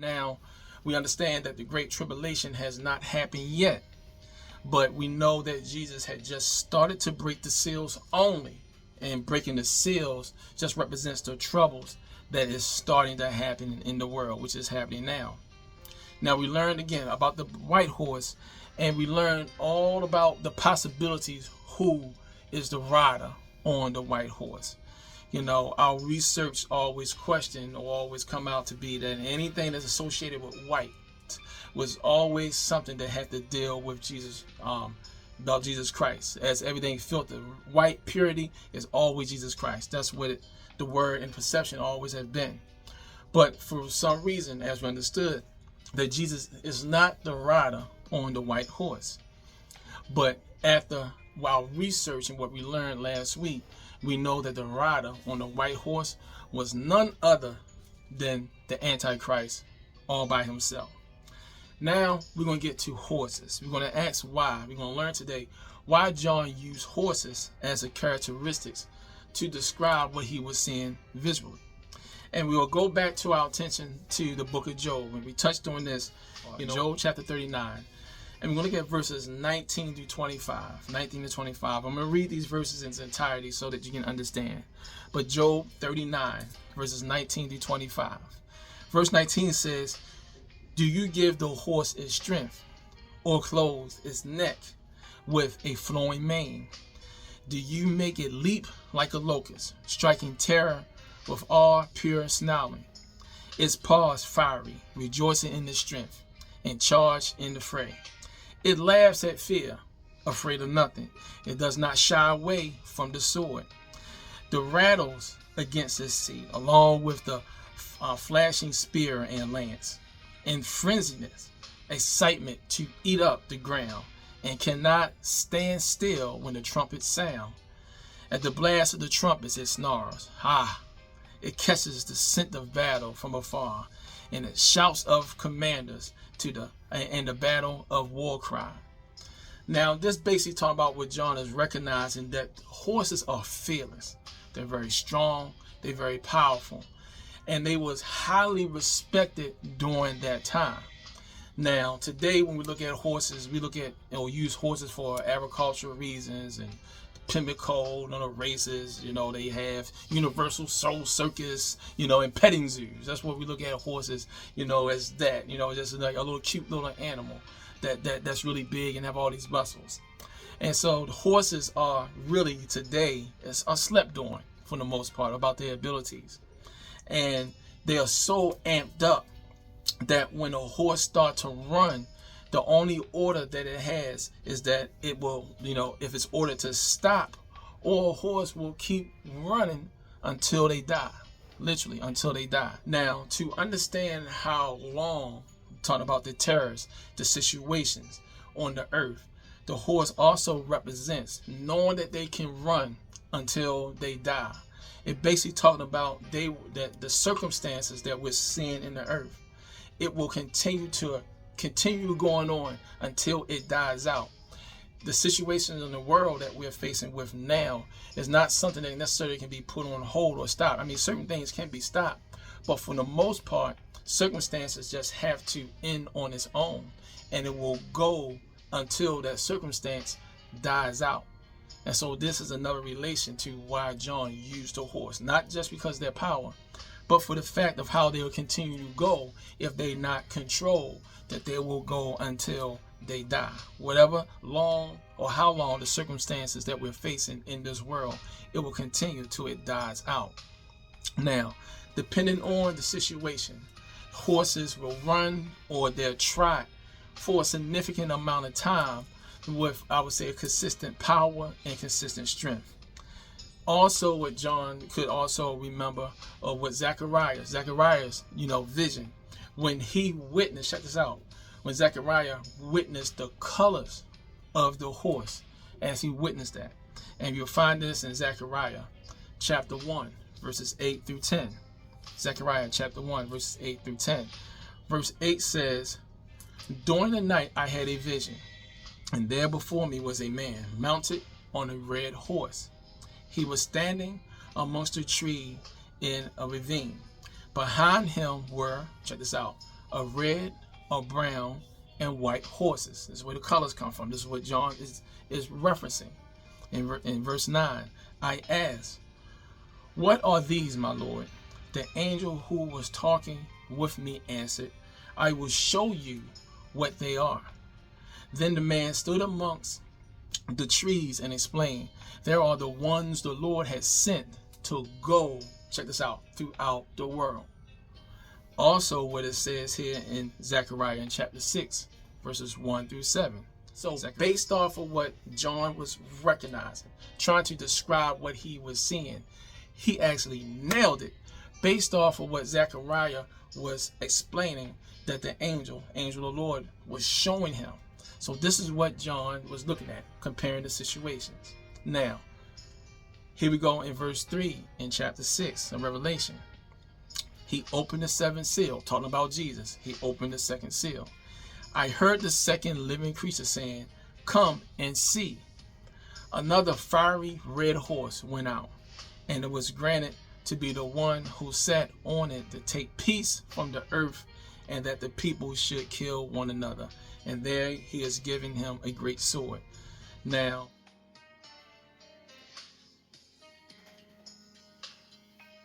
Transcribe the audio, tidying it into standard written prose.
Now, we understand that the great tribulation has not happened yet, but we know that Jesus had just started to break the seals only, and breaking the seals just represents the troubles that is starting to happen in the world, which is happening now. Now, we learned again about the white horse, and we learned all about the possibilities who is the rider on the white horse. You know, our research always question or always come out to be that anything that's associated with white was always something that had to deal with Jesus, about Jesus Christ. As everything filtered, white purity is always Jesus Christ. That's what the word and perception always have been. But for some reason, as we understood, that Jesus is not the rider on the white horse. But while researching what we learned last week, we know that the rider on the white horse was none other than the Antichrist all by himself. Now we're going to get to horses. We're going to ask why. We're going to learn today why John used horses as a characteristics to describe what he was seeing visually. And we will go back to our attention to the book of Job. When we touched on this, Job chapter 39. And we're going to look at verses 19 to 25. 19 to 25. I'm going to read these verses in its entirety so that you can understand. But Job 39, verses 19 to 25. Verse 19 says, "Do you give the horse its strength, or clothe its neck with a flowing mane? Do you make it leap like a locust, striking terror with all pure snarling? Its paws fiery, rejoicing in the strength, and charged in the fray. It laughs at fear, afraid of nothing. It does not shy away from the sword. The rattles against its seat, along with the flashing spear and lance. In frenziness, excitement to eat up the ground, and cannot stand still when the trumpets sound. At the blast of the trumpets it snarls. It catches the scent of battle from afar, and it shouts of commanders and the battle of war cry." Now, this basically talking about what John is recognizing, that horses are fearless. They're very strong. They're very powerful. And they was highly respected during that time. Now, today when we look at horses, we look at use horses for agricultural reasons and Pimlico, races, they have Universal Soul Circus, and petting zoos. That's what we look at horses, as that, just like a little cute little animal that's really big and have all these muscles. And so the horses are really today are slept on for the most part about their abilities. And they are so amped up that when a horse starts to run, the only order that it has is that it will, if it's ordered to stop, or a horse will keep running until they die. Literally, until they die. Now, to understand how long, talking about the terrors, the situations on the earth, the horse also represents knowing that they can run until they die. It basically talking about that the circumstances that we're seeing in the earth, it will continue going on until it dies out. The situations in the world that we're facing with now is not something that necessarily can be put on hold or stopped. I mean, certain things can be stopped, but for the most part, circumstances just have to end on its own, and it will go until that circumstance dies out. And so this is another relation to why John used the horse, not just because of their power, but for the fact of how they will continue to go if they not controlled, that they will go until they die. Whatever long or how long the circumstances that we're facing in this world, it will continue till it dies out. Now, depending on the situation, horses will run or they'll trot for a significant amount of time with, I would say, a consistent power and consistent strength. Also, what John could also remember of what Zechariah's vision, when he witnessed, check this out, when Zechariah witnessed the colors of the horse, as he witnessed that. And you'll find this in Zechariah chapter 1, verses 8 through 10. Zechariah chapter 1, verses 8 through 10. Verse 8 says, "During the night I had a vision, and there before me was a man mounted on a red horse. He was standing amongst a tree in a ravine. Behind him were, check this out, a red, a brown, and white horses. This is where the colors come from. This is what John is referencing. In verse 9, I asked, what are these, my Lord? The angel who was talking with me answered, I will show you what they are. Then the man stood amongst the trees and explained, there are the ones the Lord has sent to go, check this out, throughout the world. Also what it says here in Zechariah in chapter 6, verses 1 through 7. So based off of what John was recognizing, trying to describe what he was seeing, he actually nailed it based off of what Zechariah was explaining that the angel of the Lord was showing him. So this is what John was looking at, comparing the situations. Now, here we go in verse 3 in chapter 6 of Revelation. He opened the seventh seal, talking about Jesus. He opened the second seal. I heard the second living creature saying, come and see. Another fiery red horse went out, and it was granted to be the one who sat on it to take peace from the earth, and that the people should kill one another. And there he is giving him a great sword. Now,